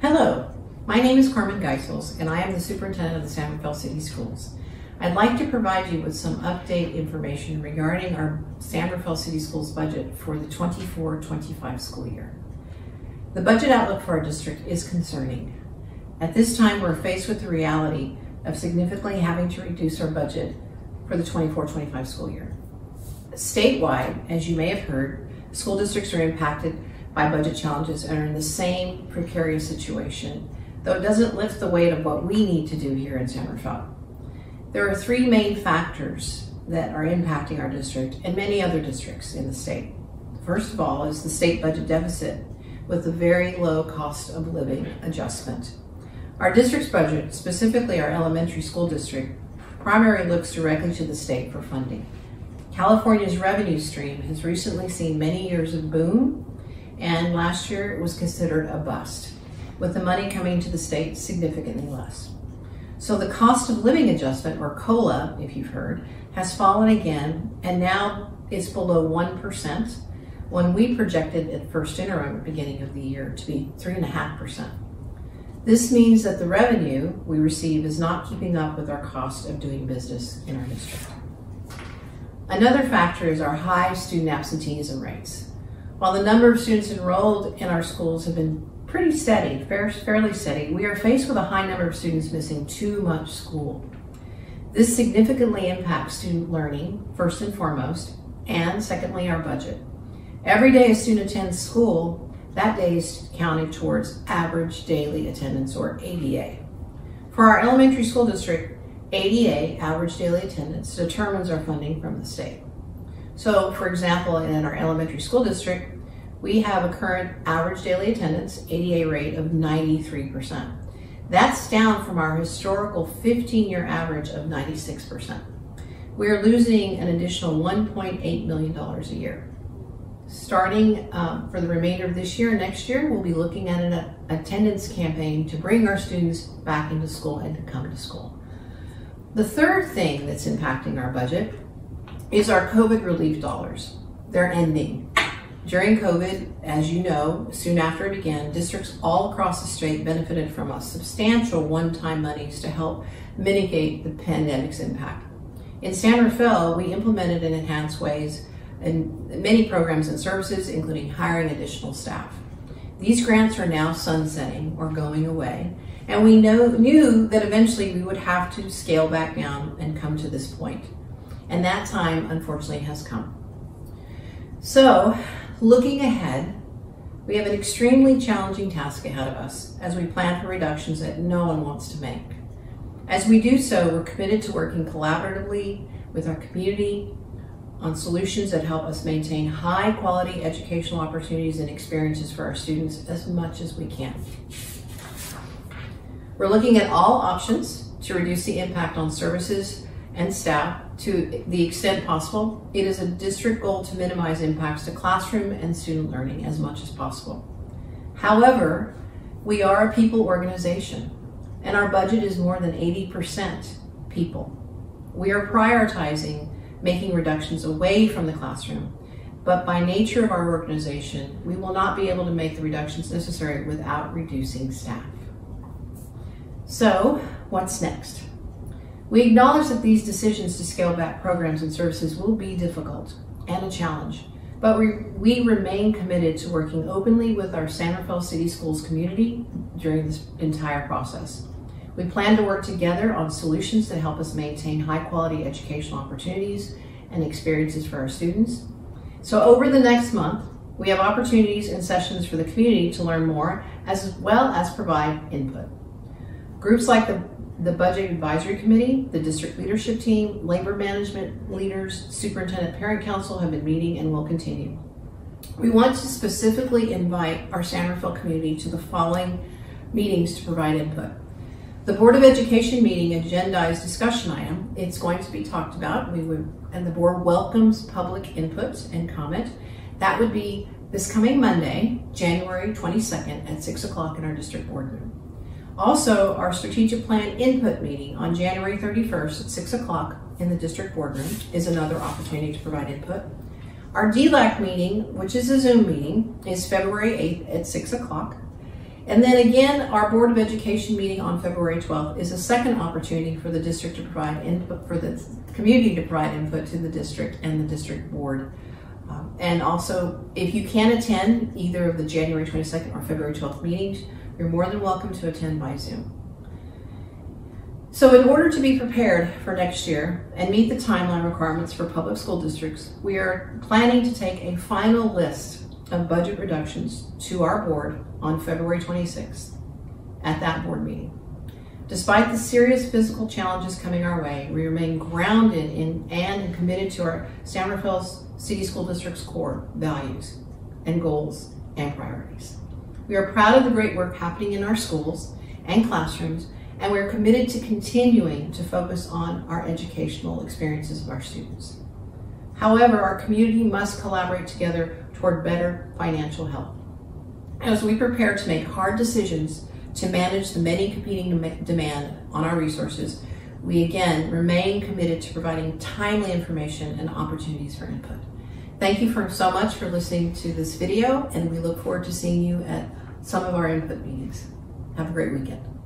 Hello, my name is Carmen Geisels and I am the Superintendent of the San Rafael City Schools. I'd like to provide you with some update information regarding our San Rafael City Schools budget for the 24-25 school year. The budget outlook for our district is concerning. At this time, we're faced with the reality of significantly having to reduce our budget for the 24-25 school year. Statewide, as you may have heard, school districts are impacted by budget challenges and are in the same precarious situation, though it doesn't lift the weight of what we need to do here in San Rafael. There are three main factors that are impacting our district and many other districts in the state. First of all is the state budget deficit with a very low cost of living adjustment. Our district's budget, specifically our elementary school district, primarily looks directly to the state for funding. California's revenue stream has recently seen many years of boom, and last year it was considered a bust, with the money coming to the state significantly less. So the cost of living adjustment, or COLA, if you've heard, has fallen again, and now it's below 1%, when we projected at first interim at the beginning of the year to be 3.5%. This means that the revenue we receive is not keeping up with our cost of doing business in our district. Another factor is our high student absenteeism rates. While the number of students enrolled in our schools have been pretty steady, fairly steady, we are faced with a high number of students missing too much school. This significantly impacts student learning, first and foremost, and secondly, our budget. Every day a student attends school, that day is counted towards average daily attendance, or ADA. For our elementary school district, ADA, average daily attendance, determines our funding from the state. So, for example, in our elementary school district, we have a current average daily attendance, ADA rate of 93%. That's down from our historical 15-year average of 96%. We are losing an additional $1.8 million a year. Starting for the remainder of this year and next year, we'll be looking at an attendance campaign to bring our students back into school and to come to school. The third thing that's impacting our budget is our COVID relief dollars. They're ending. During COVID, as you know, soon after it began, districts all across the state benefited from a substantial one-time monies to help mitigate the pandemic's impact. In San Rafael, we implemented in enhanced ways in many programs and services, including hiring additional staff. These grants are now sunsetting or going away, and we knew that eventually we would have to scale back down and come to this point. And that time, unfortunately, has come. So, looking ahead, we have an extremely challenging task ahead of us as we plan for reductions that no one wants to make. As we do so, we're committed to working collaboratively with our community on solutions that help us maintain high-quality educational opportunities and experiences for our students as much as we can. We're looking at all options to reduce the impact on services and staff to the extent possible. It is a district goal to minimize impacts to classroom and student learning as much as possible. However, we are a people organization, and our budget is more than 80% people. We are prioritizing making reductions away from the classroom, but by nature of our organization, we will not be able to make the reductions necessary without reducing staff. So, what's next? We acknowledge that these decisions to scale back programs and services will be difficult and a challenge, but we remain committed to working openly with our San Rafael City Schools community during this entire process. We plan to work together on solutions that help us maintain high-quality educational opportunities and experiences for our students. So over the next month, we have opportunities and sessions for the community to learn more, as well as provide input. Groups like the Budget Advisory Committee, the District Leadership Team, Labor Management Leaders, Superintendent Parent Council have been meeting and will continue. We want to specifically invite our San Rafael community to the following meetings to provide input. The Board of Education meeting agendized discussion item. It's going to be talked about, and the board welcomes public input and comment. That would be this coming Monday, January 22nd at 6 o'clock in our district boardroom. Also, our strategic plan input meeting on January 31st at 6 o'clock in the district boardroom is another opportunity to provide input. Our DLAC meeting, which is a Zoom meeting, is February 8th at 6 o'clock. And then again, our Board of Education meeting on February 12th is a second opportunity for the district to provide input, for the community to provide input to the district and the district board. And also, if you can attend either of the January 22nd or February 12th meetings, you're more than welcome to attend by Zoom. So in order to be prepared for next year and meet the timeline requirements for public school districts, we are planning to take a final list of budget reductions to our board on February 26th at that board meeting. Despite the serious physical challenges coming our way, we remain grounded in and committed to our San Rafael City School District's core values and goals and priorities. We are proud of the great work happening in our schools and classrooms, and we're committed to continuing to focus on our educational experiences of our students. However, our community must collaborate together toward better financial health. As we prepare to make hard decisions to manage the many competing demand on our resources, we again remain committed to providing timely information and opportunities for input. Thank you so much for listening to this video, and we look forward to seeing you at some of our input meetings. Have a great weekend.